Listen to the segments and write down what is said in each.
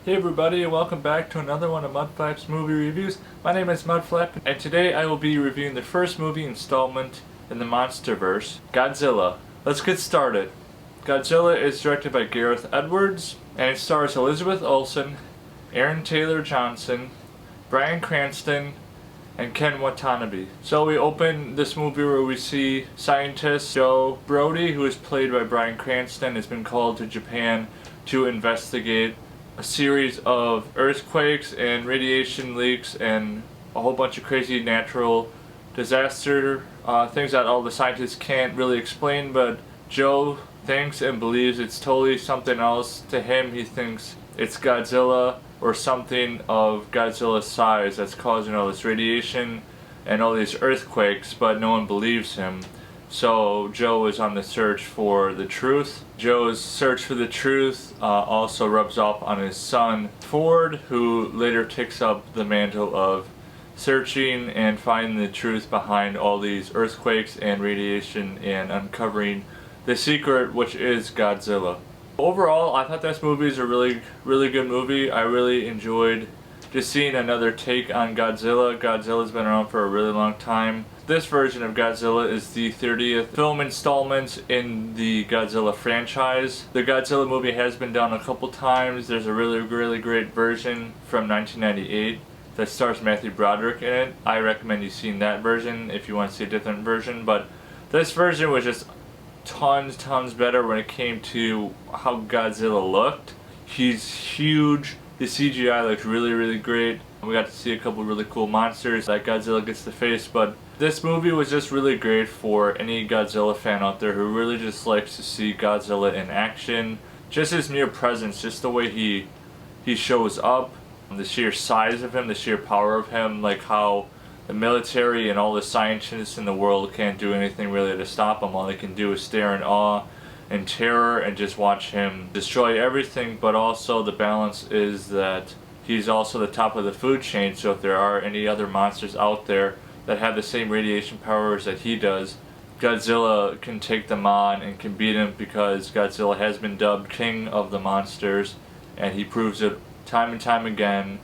Hey everybody, and welcome back to another one of Mudflap's movie reviews. My name is Mudflap, and today I will be reviewing the first movie installment in the Monsterverse, Godzilla. Let's get started. Godzilla is directed by Gareth Edwards, and it stars Elizabeth Olsen, Aaron Taylor Johnson, Bryan Cranston, and Ken Watanabe. So we open this movie where we see scientist Joe Brody, who is played by Bryan Cranston, has been called to Japan to investigate a series of earthquakes and radiation leaks and a whole bunch of crazy natural disaster things that all the scientists can't really explain, but Joe thinks and believes it's totally something else. To him, he thinks it's Godzilla or something of Godzilla's size that's causing all this radiation and all these earthquakes, but no one believes him. So Joe is on the search for the truth. Joe's search for the truth also rubs off on his son Ford, who later takes up the mantle of searching and finding the truth behind all these earthquakes and radiation and uncovering the secret, which is Godzilla. Overall, I thought this movie is a really good movie. I really enjoyed just seeing another take on Godzilla. Godzilla's been around for a really long time. This version of Godzilla is the 30th film installment in the Godzilla franchise. The Godzilla movie has been done a couple times. There's a really great version from 1998 that stars Matthew Broderick in it. I recommend you seeing that version if you want to see a different version, but this version was just tons better when it came to how Godzilla looked. He's huge. The CGI looks really great. We got to see a couple really cool monsters that Godzilla gets to face, but this movie was just really great for any Godzilla fan out there who really just likes to see Godzilla in action. Just his mere presence, just the way he shows up, the sheer size of him, the sheer power of him, like how the military and all the scientists in the world can't do anything really to stop him. All they can do is stare in awe and terror and just watch him destroy everything, but also the balance is that he's also the top of the food chain, so if there are any other monsters out there that have the same radiation powers that he does, Godzilla can take them on and can beat him, because Godzilla has been dubbed King of the Monsters, and he proves it time and time again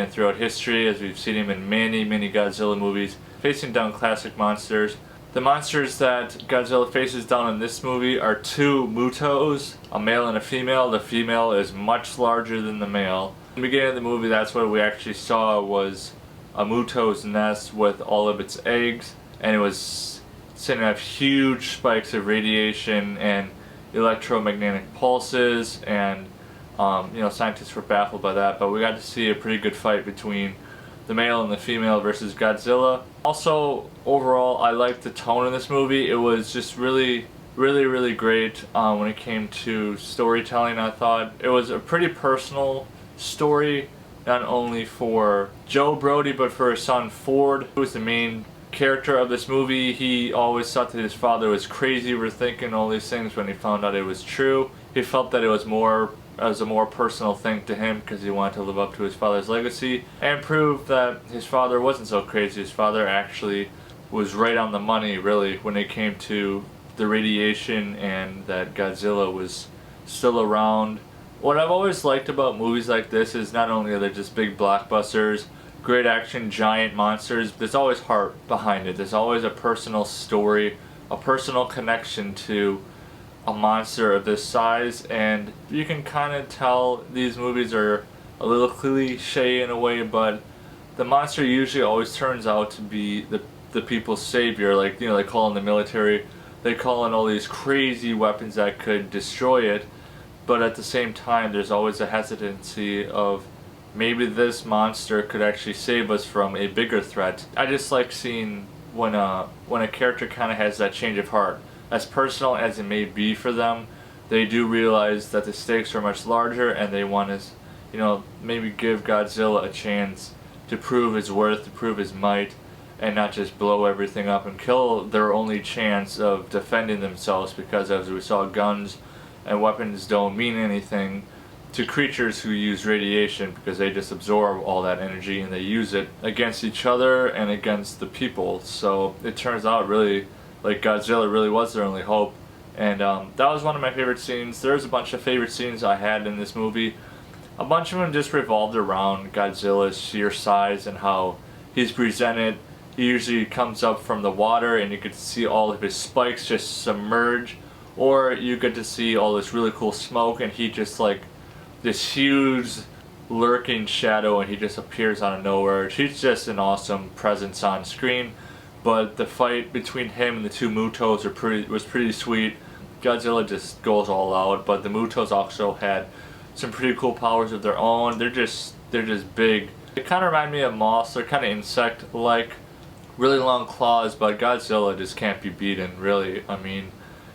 throughout history, as we've seen him in many Godzilla movies, facing down classic monsters. The monsters that Godzilla faces down in this movie are two MUTOs, a male and a female. The female is much larger than the male. In the beginning of the movie, that's what we actually saw, was a MUTO's nest with all of its eggs, and it was sending off huge spikes of radiation and electromagnetic pulses, and scientists were baffled by that, but we got to see a pretty good fight between the male and the female versus Godzilla. Also, overall, I liked the tone of this movie. It was just really great when it came to storytelling. I thought it was a pretty personal story, not only for Joe Brody, but for his son Ford, who was the main character of this movie. He always thought that his father was crazy for thinking all these things. When he found out it was true, he felt that it was a more personal thing to him, because he wanted to live up to his father's legacy and prove that his father wasn't so crazy. His father actually was right on the money, really, when it came to the radiation and that Godzilla was still around. What I've always liked about movies like this is not only are they just big blockbusters, great action, giant monsters, there's always heart behind it. There's always a personal story, a personal connection to a monster of this size, and you can kind of tell these movies are a little cliche in a way, but the monster usually always turns out to be the people's savior. Like, they call in the military, they call in all these crazy weapons that could destroy it, but at the same time there's always a hesitancy of maybe this monster could actually save us from a bigger threat. I just like seeing when a character kind of has that change of heart. As personal as it may be for them, they do realize that the stakes are much larger, and they want to, maybe give Godzilla a chance to prove his worth, to prove his might, and not just blow everything up and kill their only chance of defending themselves, because as we saw, guns and weapons don't mean anything to creatures who use radiation, because they just absorb all that energy and they use it against each other and against the people. So it turns out really like Godzilla really was their only hope, and that was one of my favorite scenes. There's a bunch of favorite scenes I had in this movie. a bunch of them just revolved around Godzilla's sheer size and how he's presented. He usually comes up from the water and you get to see all of his spikes just submerge, or you get to see all this really cool smoke and he just like this huge lurking shadow and he just appears out of nowhere. He's just an awesome presence on screen. But the fight between him and the two MUTOs was pretty sweet. Godzilla just goes all out, but the MUTOs also had some pretty cool powers of their own. They're just big. They kind of remind me of moths. They're kind of insect-like, really long claws. But Godzilla just can't be beaten, really. I mean,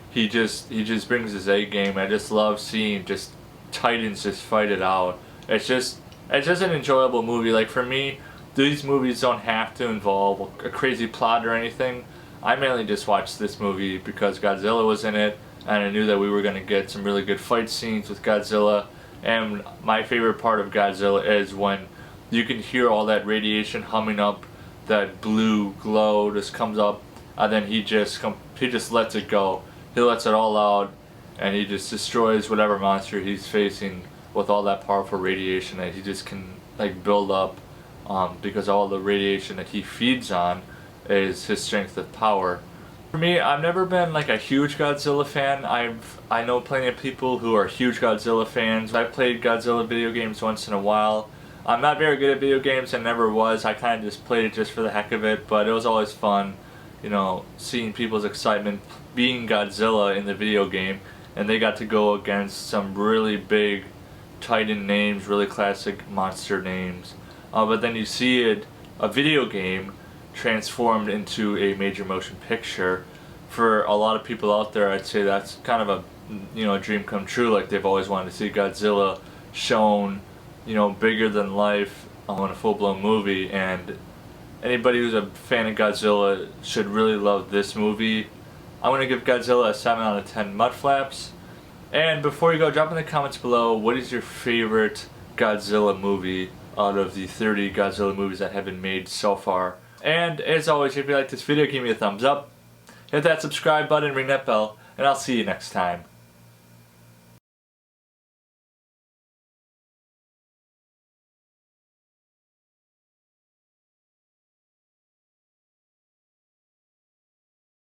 he just brings his A game. I just love seeing just titans just fight it out. It's just an enjoyable movie. Like for me, these movies don't have to involve a crazy plot or anything. I mainly just watched this movie because Godzilla was in it, and I knew that we were going to get some really good fight scenes with Godzilla. And my favorite part of Godzilla is when you can hear all that radiation humming up, that blue glow just comes up, and then he just lets it go. He lets it all out, and he just destroys whatever monster he's facing with all that powerful radiation that he just can like build up, because all the radiation that he feeds on is his strength of power. For me, I've never been like a huge Godzilla fan. I know plenty of people who are huge Godzilla fans. I've played Godzilla video games once in a while. I'm not very good at video games and never was. I kind of just played it just for the heck of it, but it was always fun, you know, seeing people's excitement being Godzilla in the video game, and they got to go against some really big Titan names, really classic monster names. But then you see a video game transformed into a major motion picture. For a lot of people out there, I'd say that's kind of a dream come true. Like they've always wanted to see Godzilla shown, bigger than life in a full-blown movie. And anybody who's a fan of Godzilla should really love this movie. I'm gonna give Godzilla a 7 out of 10 Mudflaps. And before you go, drop in the comments below, what is your favorite Godzilla movie out of the 30 Godzilla movies that have been made so far? And as always, if you like this video, give me a thumbs up, hit that subscribe button, ring that bell, and I'll see you next time.